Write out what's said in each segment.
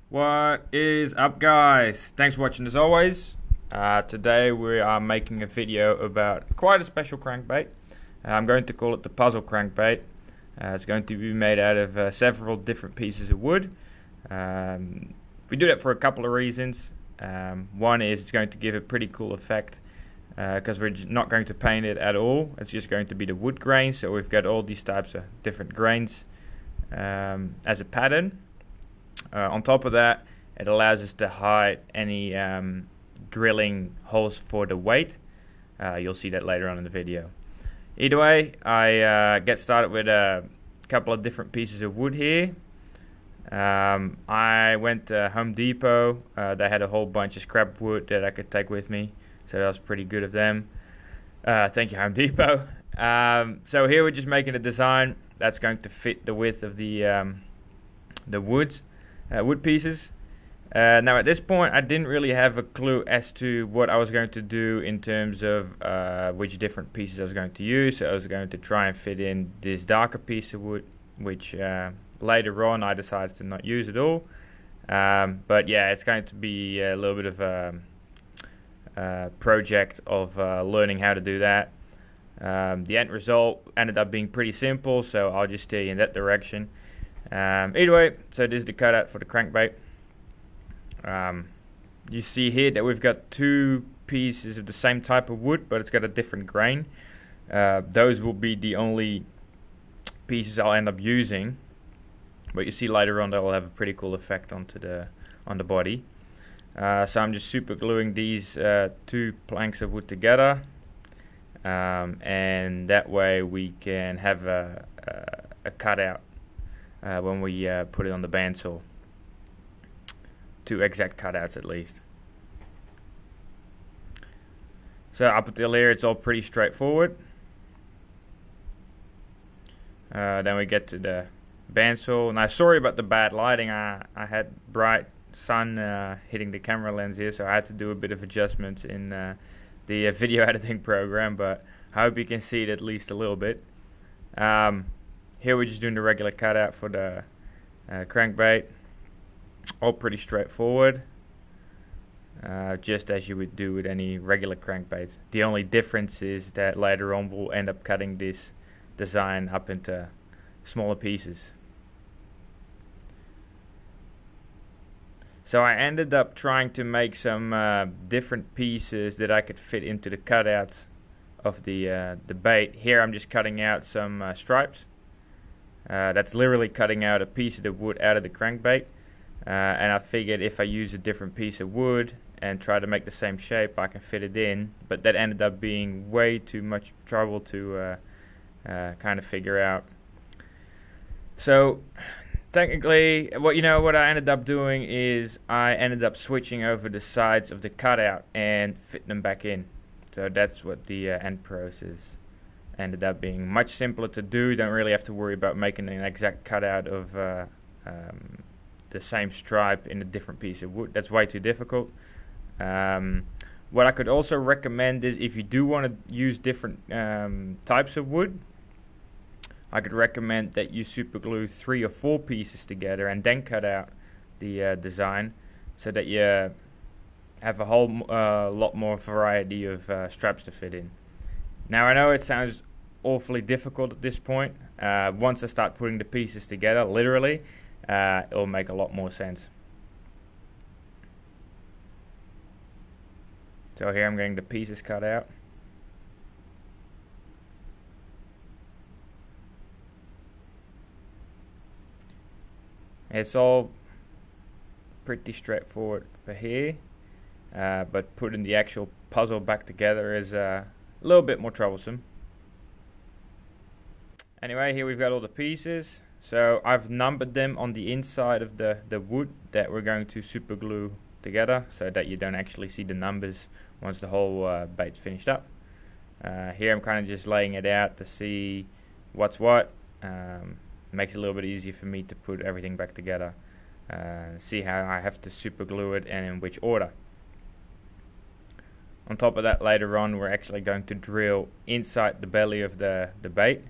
What is up, guys? Thanks for watching as always. Today we are making a video about quite a special crankbait. I'm going to call it the puzzle crankbait. It's going to be made out of several different pieces of wood. We do that for a couple of reasons. One is it's going to give a pretty cool effect because we're not going to paint it at all. It's just going to be the wood grain, so we've got all these types of different grains as a pattern. On top of that, it allows us to hide any drilling holes for the weight. You'll see that later on in the video. Either way, I get started with a couple of different pieces of wood here. I went to Home Depot. They had a whole bunch of scrap wood that I could take with me, so that was pretty good of them. Thank you, Home Depot. So here we're just making a design that's going to fit the width of the wood pieces. Now at this point I didn't really have a clue as to what I was going to do in terms of which different pieces I was going to use. So I was going to try and fit in this darker piece of wood, which later on I decided to not use at all. But yeah, it's going to be a little bit of a project of learning how to do that. The end result ended up being pretty simple, so I'll just steer you in that direction. Either way, so this is the cutout for the crankbait. You see here that we've got two pieces of the same type of wood, but it's got a different grain. Those will be the only pieces I'll end up using, but you see later on they'll have a pretty cool effect on the body. So I'm just super gluing these two planks of wood together, and that way we can have a cutout when we put it on the bandsaw. Two exact cutouts at least. So up until here it's all pretty straightforward. Then we get to the bandsaw. Now sorry about the bad lighting. I had bright sun hitting the camera lens here, so I had to do a bit of adjustments in the video editing program, but I hope you can see it at least a little bit. Here we're just doing the regular cutout for the crankbait. All pretty straightforward, just as you would do with any regular crankbaits. The only difference is that later on we'll end up cutting this design up into smaller pieces. So I ended up trying to make some different pieces that I could fit into the cutouts of the bait. Here I'm just cutting out some stripes. That's literally cutting out a piece of the wood out of the crankbait. And I figured if I use a different piece of wood and try to make the same shape, I can fit it in. But that ended up being way too much trouble to kind of figure out. So technically, what I ended up doing is I ended up switching over the sides of the cutout and fit them back in. So that's what the end process ended up being. Much simpler to do. Don't really have to worry about making an exact cutout of the same stripe in a different piece of wood. That's way too difficult. What I could also recommend is if you do want to use different types of wood, I could recommend that you super glue 3 or 4 pieces together and then cut out the design, so that you have a whole lot more variety of straps to fit in. Now I know it sounds awfully difficult at this point. Once I start putting the pieces together, literally, it'll make a lot more sense. So here I'm getting the pieces cut out. It's all pretty straightforward for here, but putting the actual puzzle back together is a little bit more troublesome. Anyway, here we've got all the pieces. So I've numbered them on the inside of the wood that we're going to super glue together, so that you don't actually see the numbers once the whole bait's finished up. Here I'm kind of just laying it out to see what's what. Makes it a little bit easier for me to put everything back together, see how I have to super glue it and in which order. On top of that, later on we're actually going to drill inside the belly of the bait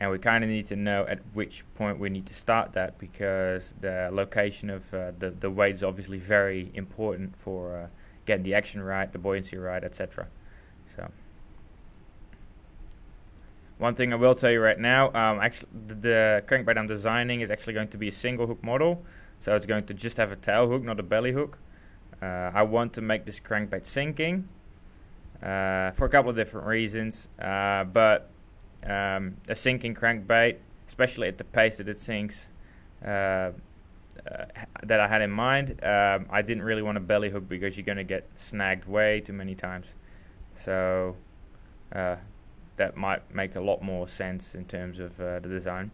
and we kind of need to know at which point we need to start that, because the location of the weight is obviously very important for getting the action right, the buoyancy right, etc. So one thing I will tell you right now, actually the crankbait I'm designing is actually going to be a single hook model, so it's going to just have a tail hook, not a belly hook. I want to make this crankbait sinking for a couple of different reasons, but a sinking crankbait, especially at the pace that it sinks, that I had in mind, I didn't really want a belly hook because you're going to get snagged way too many times. So that might make a lot more sense in terms of the design.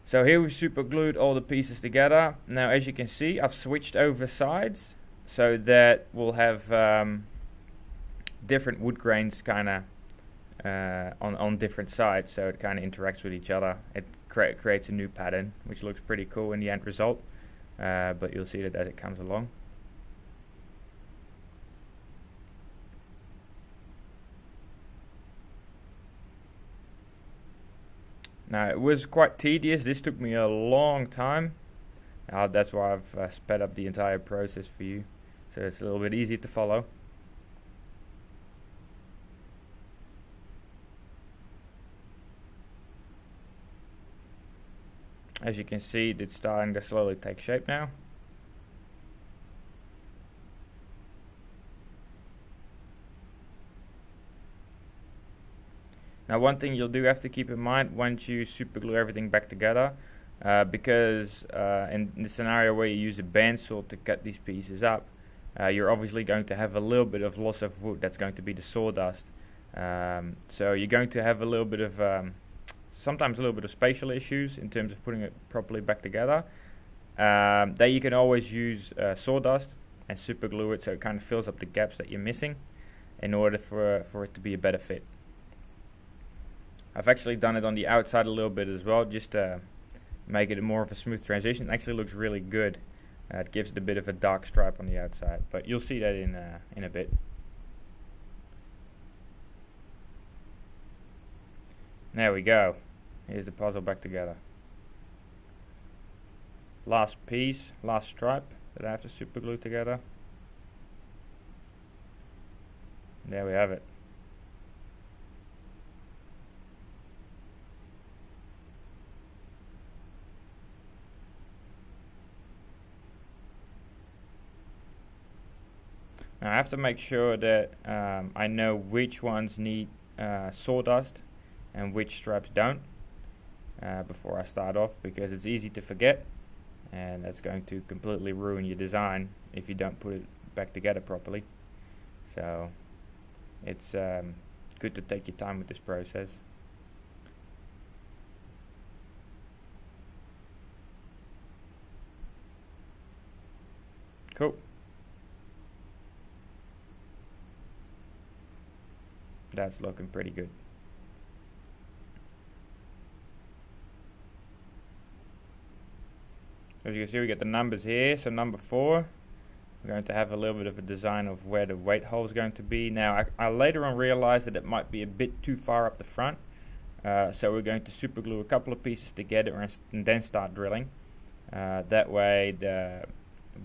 So here we've super glued all the pieces together. Now as you can see, I've switched over sides so that we'll have different wood grains kind of on different sides, so it kind of interacts with each other. It creates a new pattern, which looks pretty cool in the end result, but you'll see that as it comes along. Now it was quite tedious. This took me a long time. That's why I've sped up the entire process for you, so it's a little bit easier to follow. As you can see, it's starting to slowly take shape now. Now one thing you'll do have to keep in mind once you super glue everything back together, because in the scenario where you use a bandsaw to cut these pieces up, you're obviously going to have a little bit of loss of wood. That's going to be the sawdust. So you're going to have a little bit of, sometimes a little bit of spatial issues in terms of putting it properly back together. There you can always use sawdust and super glue it so it kind of fills up the gaps that you're missing in order for it to be a better fit. I've actually done it on the outside a little bit as well, just to make it more of a smooth transition. It actually looks really good. It gives it a bit of a dark stripe on the outside, but you'll see that in a bit. There we go. Here's the puzzle back together. Last piece, last stripe that I have to super glue together. There we have it. Now I have to make sure that I know which ones need sawdust and which stripes don't before I start off, because it's easy to forget, and that's going to completely ruin your design if you don't put it back together properly. So it's good to take your time with this process. Cool. That's looking pretty good. As you can see, we get the numbers here. So number 4, we're going to have a little bit of a design of where the weight hole is going to be. Now I later on realized that it might be a bit too far up the front, so we're going to super glue a couple of pieces together and then start drilling. That way the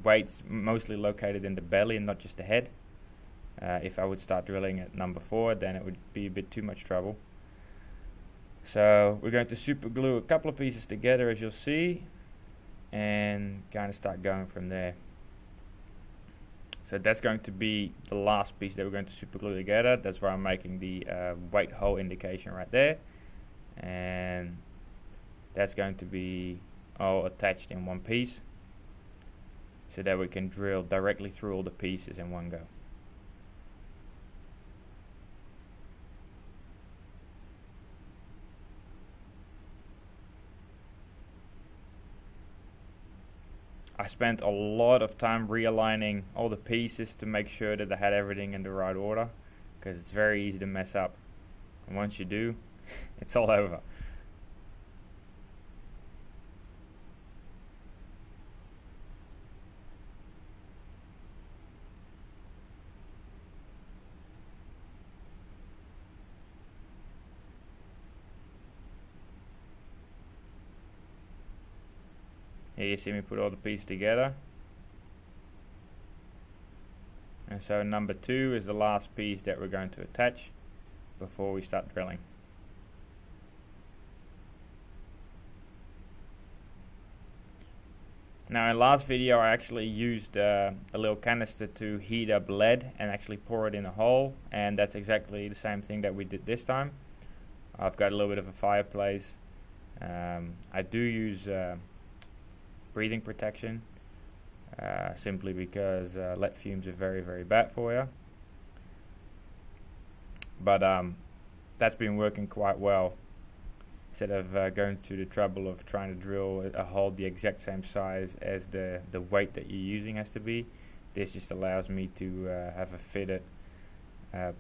weight's mostly located in the belly and not just the head. If I would start drilling at number 4, then it would be a bit too much trouble. So we're going to super glue a couple of pieces together, as you'll see, and kind of start going from there. So that's going to be the last piece that we're going to super glue together. That's where I'm making the weight hole indication right there, and that's going to be all attached in one piece, so that we can drill directly through all the pieces in one go. I spent a lot of time realigning all the pieces to make sure that I had everything in the right order, because it's very easy to mess up, and once you do, it's all over. Here you see me put all the pieces together. And so number 2 is the last piece that we're going to attach before we start drilling. Now in last video I actually used a little canister to heat up lead and actually pour it in a hole, and that's exactly the same thing that we did this time. I've got a little bit of a fireplace. I do use breathing protection simply because lead fumes are very, very bad for you. But that's been working quite well. Instead of going to the trouble of trying to drill a hole the exact same size as the weight that you're using has to be, this just allows me to have a fitted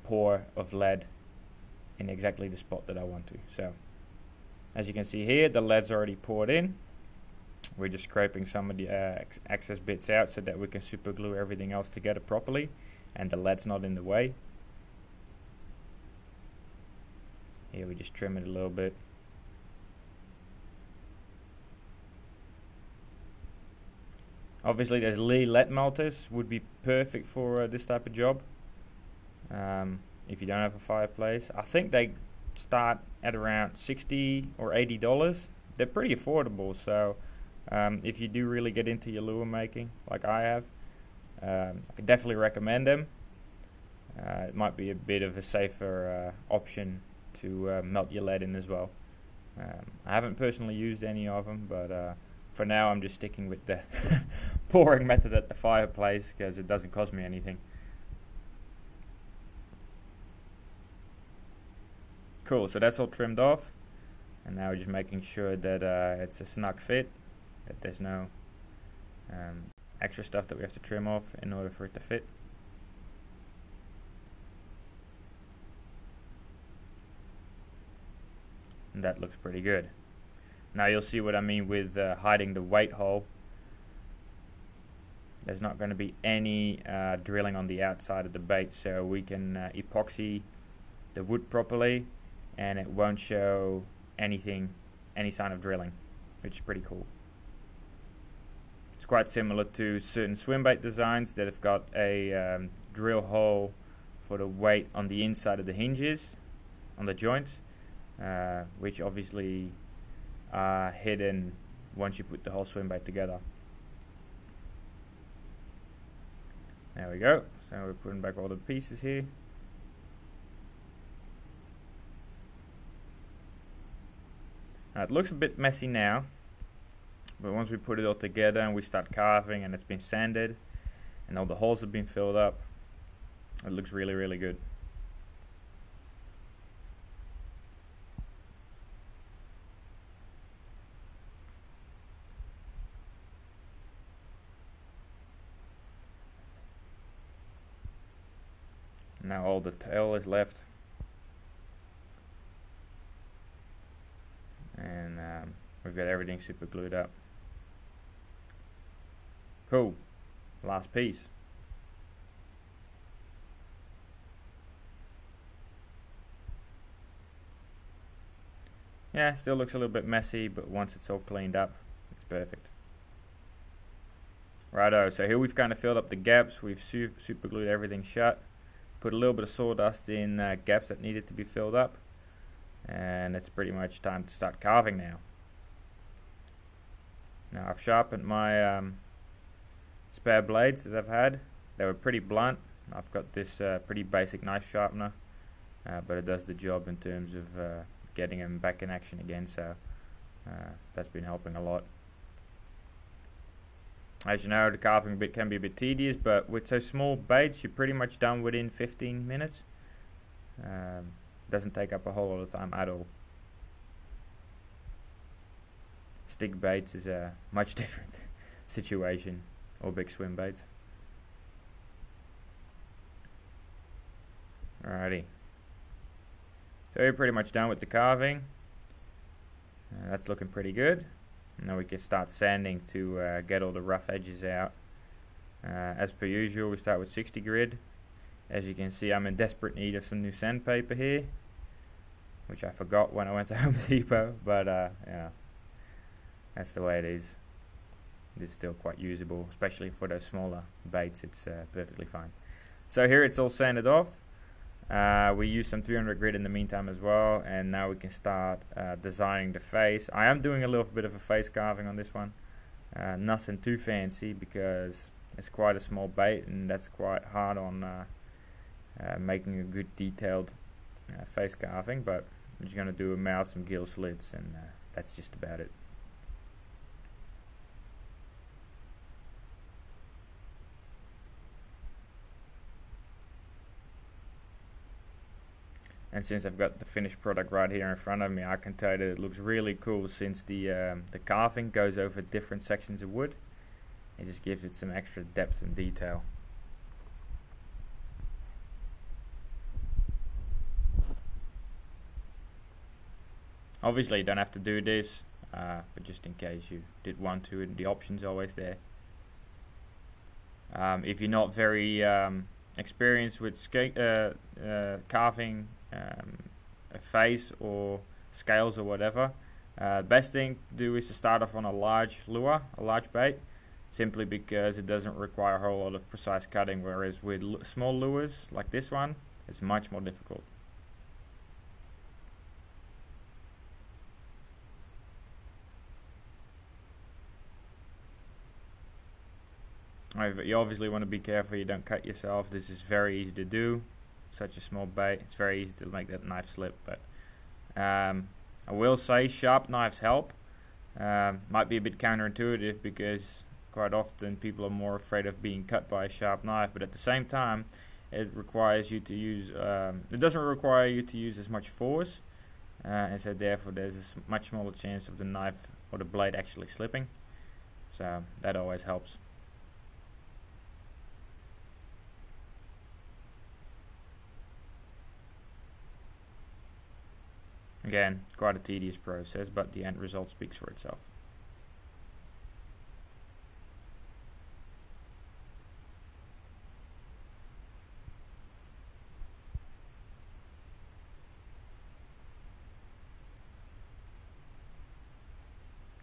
pour of lead in exactly the spot that I want to. So as you can see here, the lead's already poured in. We're just scraping some of the excess bits out so that we can super glue everything else together properly and the lead's not in the way. Here we just trim it a little bit. Obviously those Lee lead melters would be perfect for this type of job if you don't have a fireplace. I think they start at around $60 or $80. They're pretty affordable, so if you do really get into your lure making like I have, I could definitely recommend them. It might be a bit of a safer option to melt your lead in as well. I haven't personally used any of them, but for now I'm just sticking with the pouring method at the fireplace because it doesn't cost me anything. Cool, so that's all trimmed off, and now we're just making sure that it's a snug fit, that there's no extra stuff that we have to trim off in order for it to fit. And that looks pretty good. Now you'll see what I mean with hiding the weight hole. There's not going to be any drilling on the outside of the bait, so we can epoxy the wood properly and it won't show any sign of drilling, which is pretty cool. It's quite similar to certain swim bait designs that have got a drill hole for the weight on the inside of the hinges, on the joints, which obviously are hidden once you put the whole swim bait together. There we go. So we're putting back all the pieces here. Now it looks a bit messy now, but once we put it all together and we start carving and it's been sanded and all the holes have been filled up, it looks really, really good. Now all the tail is left, and we've got everything super glued up. Cool. Last piece. Yeah, still looks a little bit messy, but once it's all cleaned up, it's perfect. Righto, so here we've kind of filled up the gaps, we've super glued everything shut. Put a little bit of sawdust in gaps that needed to be filled up, and it's pretty much time to start carving now. Now I've sharpened my spare blades that I've had. They were pretty blunt. I've got this pretty basic knife sharpener, but it does the job in terms of getting them back in action again, so that's been helping a lot. As you know, the carving bit can be a bit tedious, but with so small baits, you're pretty much done within 15 minutes. Doesn't take up a whole lot of time at all. Stick baits is a much different situation, or big swim baits. Alrighty. So we're pretty much done with the carving. That's looking pretty good. Now we can start sanding to get all the rough edges out. As per usual, we start with 60 grit. As you can see, I'm in desperate need of some new sandpaper here, which I forgot when I went to Home Depot, but yeah, that's the way it is. it's still quite usable, especially for those smaller baits. It's perfectly fine. So here it's all sanded off. We use some 300 grit in the meantime as well, and now we can start designing the face. I am doing a little bit of a face carving on this one. Nothing too fancy because it's quite a small bait, and that's quite hard on making a good detailed face carving, but I'm just going to do a mouth, some gill slits, and that's just about it. And since I've got the finished product right here in front of me, I can tell you that it looks really cool since the carving goes over different sections of wood. It just gives it some extra depth and detail. Obviously you don't have to do this, but just in case you did want to, the option's always there. If you're not very experienced with carving a face or scales or whatever, best thing to do is to start off on a large lure, a large bait, simply because it doesn't require a whole lot of precise cutting, whereas with small lures like this one, it's much more difficult. You obviously want to be careful you don't cut yourself. This is very easy to do. Such a small bait, it's very easy to make that knife slip. But I will say sharp knives help. Might be a bit counterintuitive because quite often people are more afraid of being cut by a sharp knife, but at the same time it requires you to use it doesn't require you to use as much force, and so therefore there's a much smaller chance of the knife or the blade actually slipping, so that always helps. Again, quite a tedious process, but the end result speaks for itself.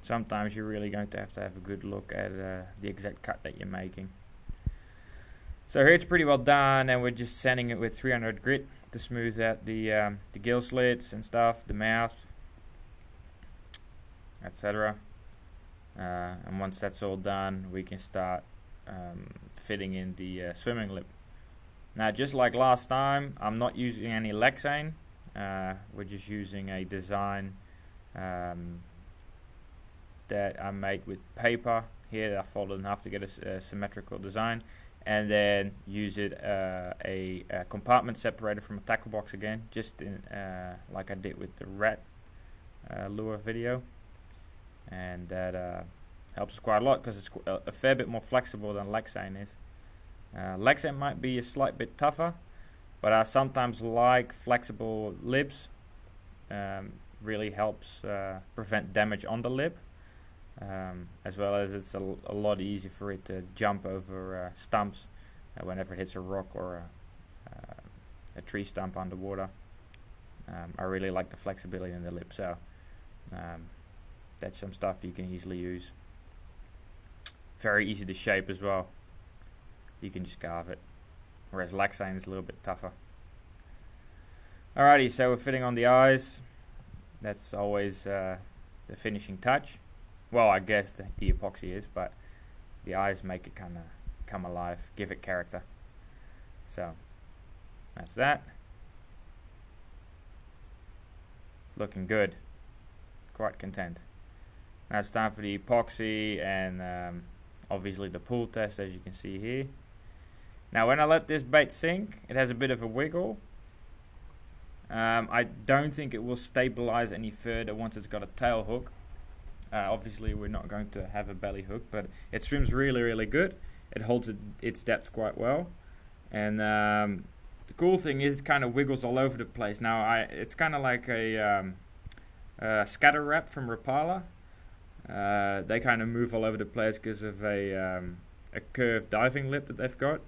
Sometimes you're really going to have a good look at the exact cut that you're making. So here it's pretty well done, and we're just sanding it with 300 grit to smooth out the gill slits and stuff, the mouth, etc. And once that's all done, we can start fitting in the swimming lip. Now, just like last time, I'm not using any Lexane. We're just using a design that I make with paper. Here I folded in half to get a symmetrical design, and then use it a compartment separator from a tackle box again, just in, like I did with the rat lure video, and that helps us quite a lot because it's a fair bit more flexible than Lexane is. Lexane might be a slight bit tougher, but I sometimes like flexible lips. Really helps prevent damage on the lip. As well as it's a lot easier for it to jump over stumps whenever it hits a rock or a tree stump underwater. I really like the flexibility in the lip, so that's some stuff you can easily use. Very easy to shape as well. You can just carve it, whereas Lexane is a little bit tougher. Alrighty, so we're fitting on the eyes. That's always the finishing touch. Well, I guess the epoxy is, but the eyes make it kind of come alive, give it character. So that's that. Looking good. Quite content. Now it's time for the epoxy and obviously the pull test, as you can see here. Now when I let this bait sink, it has a bit of a wiggle. I don't think it will stabilize any further once it's got a tail hook. Obviously we're not going to have a belly hook, but it swims really good. It holds its depth quite well, and the cool thing is it kind of wiggles all over the place. Now it's kind of like a scatter wrap from Rapala. They kind of move all over the place because of a curved diving lip that they've got.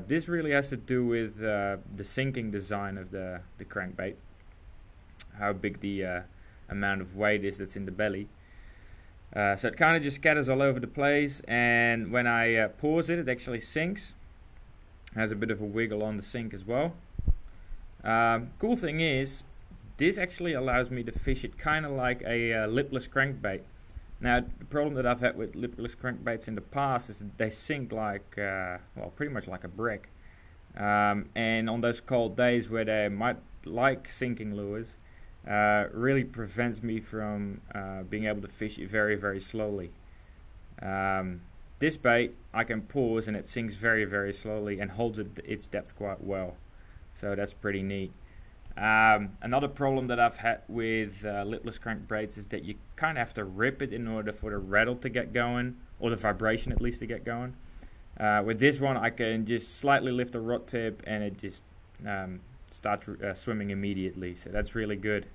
This really has to do with the sinking design of the crankbait, how big the amount of weight is that's in the belly. So it kind of just scatters all over the place, and when I pause it, it actually sinks. Has a bit of a wiggle on the sink as well. Cool thing is, this actually allows me to fish it kind of like a lipless crankbait. Now, the problem that I've had with lipless crankbaits in the past is that they sink like, well, pretty much like a brick. And on those cold days where they might like sinking lures, really prevents me from being able to fish it very, very slowly. This bait, I can pause and it sinks very, very slowly and holds its depth quite well. So that's pretty neat. Another problem that I've had with lipless crankbaits is that you kind of have to rip it in order for the rattle to get going, or the vibration at least to get going. With this one, I can just slightly lift the rod tip and it just starts swimming immediately, so that's really good.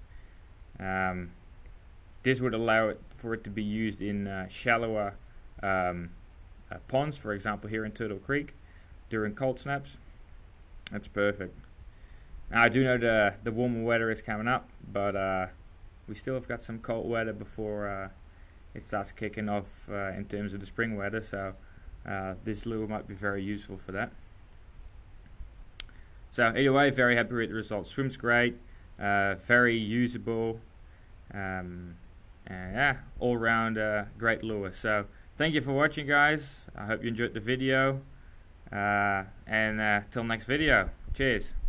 This would allow it for it to be used in shallower ponds, for example here in Turtle Creek during cold snaps. That's perfect. Now, I do know the warmer weather is coming up, but we still have got some cold weather before it starts kicking off in terms of the spring weather, so this lure might be very useful for that. So either way, very happy with the results. Swims great, very usable, and yeah, all round great lure. So thank you for watching, guys. I hope you enjoyed the video, and till next video. Cheers.